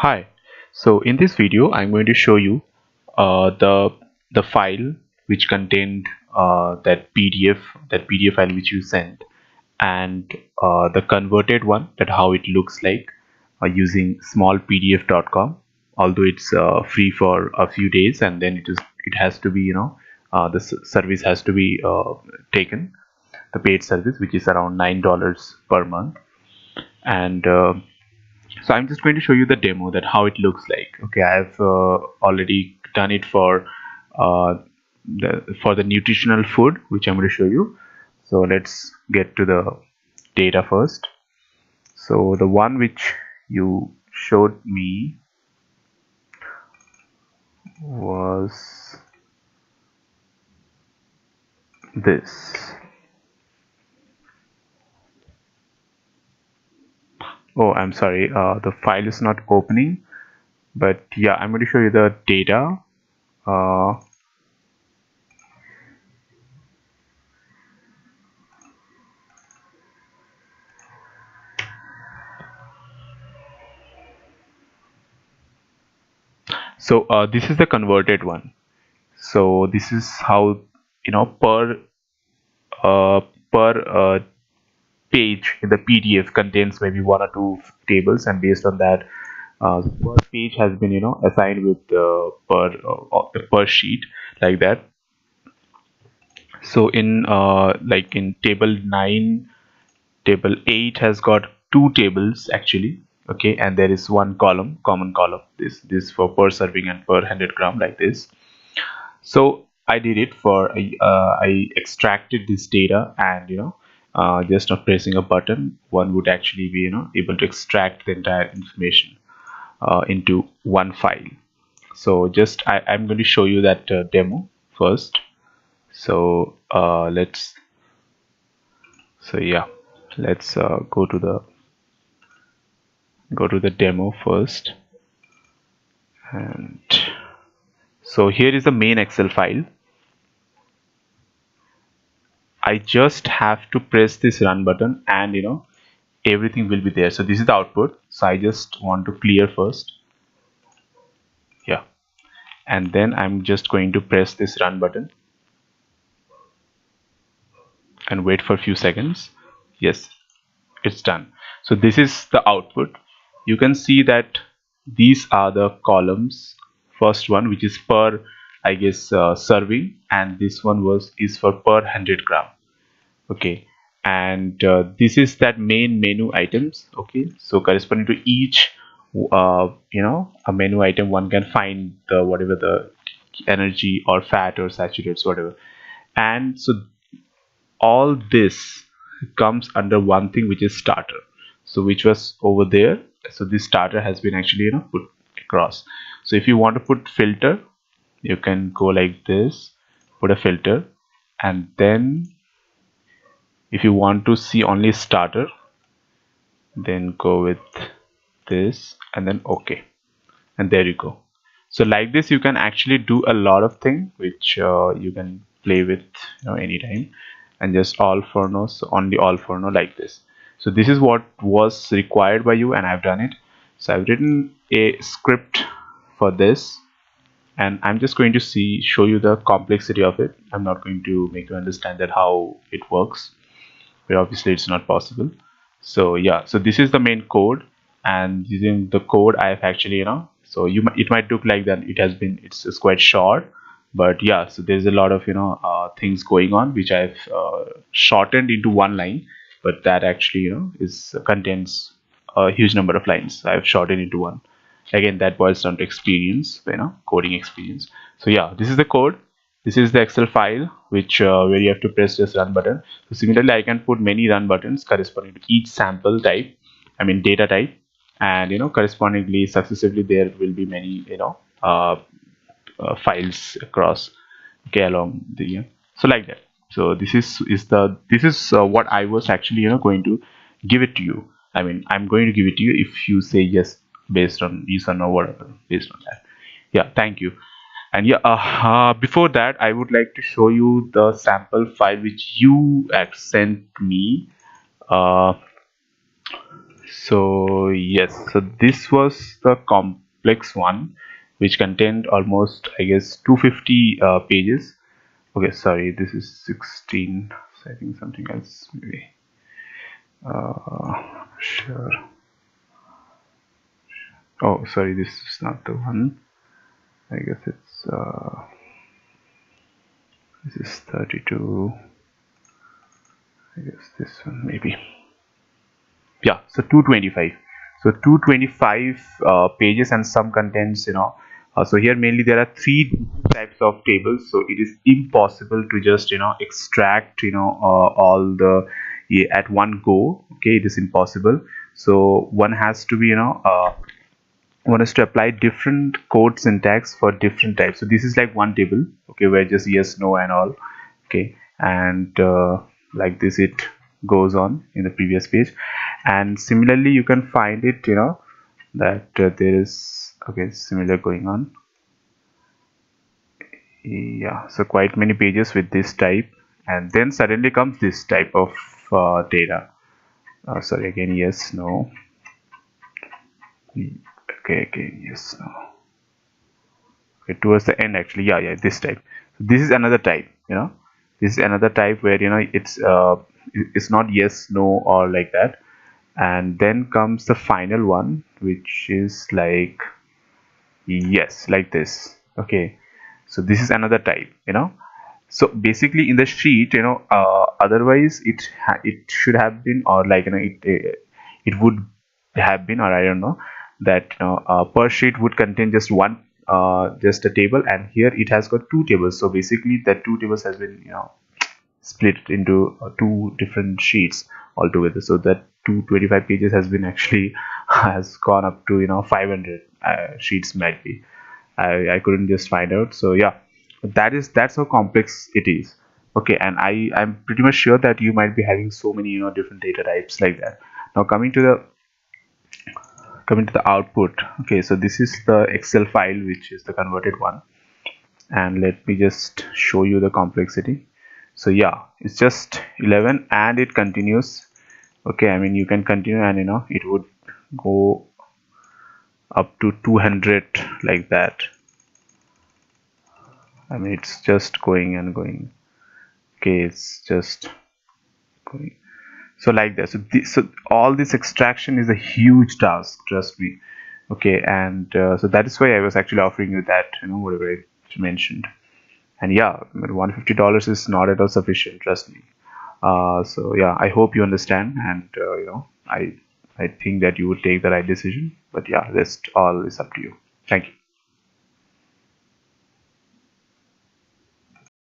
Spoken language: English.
Hi. So in this video, I'm going to show you the file which contained that PDF file which you sent, and the converted one, that how it looks like using smallpdf.com. Although it's free for a few days, and then it has to be service has to be taken, the paid service, which is around $9 per month. And so I'm just going to show you the demo, that how it looks like. Okay, I've already done it uh, for the nutritional food, which I'm going to show you. So let's get to the data first. So the one which you showed me was this. Oh, I'm sorry, the file is not opening, but yeah, I'm going to show you the data. uh, so this is the converted one. So this is how, per uh, per page in the PDF contains maybe one or two tables, and based on that, per page has been assigned with per sheet, like that. So in like in table 9, table 8 has got two tables actually. Okay, and there is one column, common column, this for per serving and per 100 gram, like this. So I did it for I extracted this data, and just on pressing a button, one would actually be able to extract the entire information into one file. So I'm going to show you that demo first. So yeah, let's go to the demo first. And so here is the main Excel file. I just have to press this run button, and everything will be there. So this is the output. So I just want to clear first. Yeah, and then I'm just going to press this run button and wait for a few seconds. Yes, it's done. So this is the output. You can see that these are the columns. First one, which is per, I guess, serving, and this one is for per 100 gram. Okay, and this is that main menu items. Okay, so corresponding to each a menu item, one can find the whatever the energy or fat or saturates, whatever. And so all this comes under one thing, which is starter, so which was over there. So this starter has been actually put across. So if you want to put filter, you can go like this, put a filter, and then if you want to see only starter, then go with this, and then okay, and there you go. So like this, you can actually do a lot of things, which you can play with anytime. And just all for no, so only all for no, like this. So this is what was required by you, and I've done it. So I've written a script for this, and I'm just going to show you the complexity of it. I'm not going to make you understand that how it works, but obviously it's not possible. So yeah, so this is the main code, and using the code I've actually so it might look like that it's quite short, but yeah, so there's a lot of things going on, which I've shortened into one line, but that actually is contains a huge number of lines. So I've shortened into one. Again, that boils down to experience, coding experience. So yeah, this is the code. This is the Excel file, which where you have to press this run button. So similarly, I can put many run buttons corresponding to each sample type, I mean data type, and correspondingly successively there will be many files across, okay, along the so like that. So this is what I was actually going to give it to you. I mean, I'm going to give it to you if you say yes, based on yes or no, whatever, based on that. Yeah, thank you. And yeah, before that, I would like to show you the sample file which you had sent me. uh, So yes, so this was the complex one, which contained almost, I guess, 250 pages. Okay, sorry, this is 16. So I think something else maybe. Sure. Oh, sorry, this is not the one. I guess it's this is 32. I guess this one maybe. Yeah, so 225. So 225 pages and some contents, so here mainly there are three types of tables, so it is impossible to just extract all the, yeah, at one go. Okay, it is impossible. So one has to be one is to apply different code syntax for different types. So this is like one table, okay, where just yes, no and all. Okay, and like this it goes on in the previous page. And similarly you can find it, that there is, okay, similar going on. Yeah, so quite many pages with this type, and then suddenly comes this type of data. Sorry, again yes, no. Okay, again yes, no. Okay, towards the end actually, yeah, this type. So this is another type, this is another type where it's not yes, no, or like that. And then comes the final one, which is like yes, like this. Okay, so this is another type, so basically in the sheet, otherwise it should have been, or like it would have been, or I don't know, that per sheet would contain just one, just a table, and here it has got two tables. So basically that two tables has been split into two different sheets altogether, so that 225 pages has been actually has gone up to 500 sheets might be. I couldn't just find out. So yeah, that's how complex it is. Okay, and I'm pretty much sure that you might be having so many different data types like that. Now coming to the output. Okay, so this is the Excel file, which is the converted one, and let me just show you the complexity. So yeah, it's just 11 and it continues. Okay, I mean you can continue, and it would go up to 200 like that. I mean it's just going and going. Okay, it's just going. So like that. So all this extraction is a huge task, trust me. Okay, and so that is why I was actually offering you that, whatever I mentioned. And yeah, $150 is not at all sufficient, trust me. So yeah, I hope you understand, and I think that you would take the right decision. But yeah, rest all is up to you. Thank you.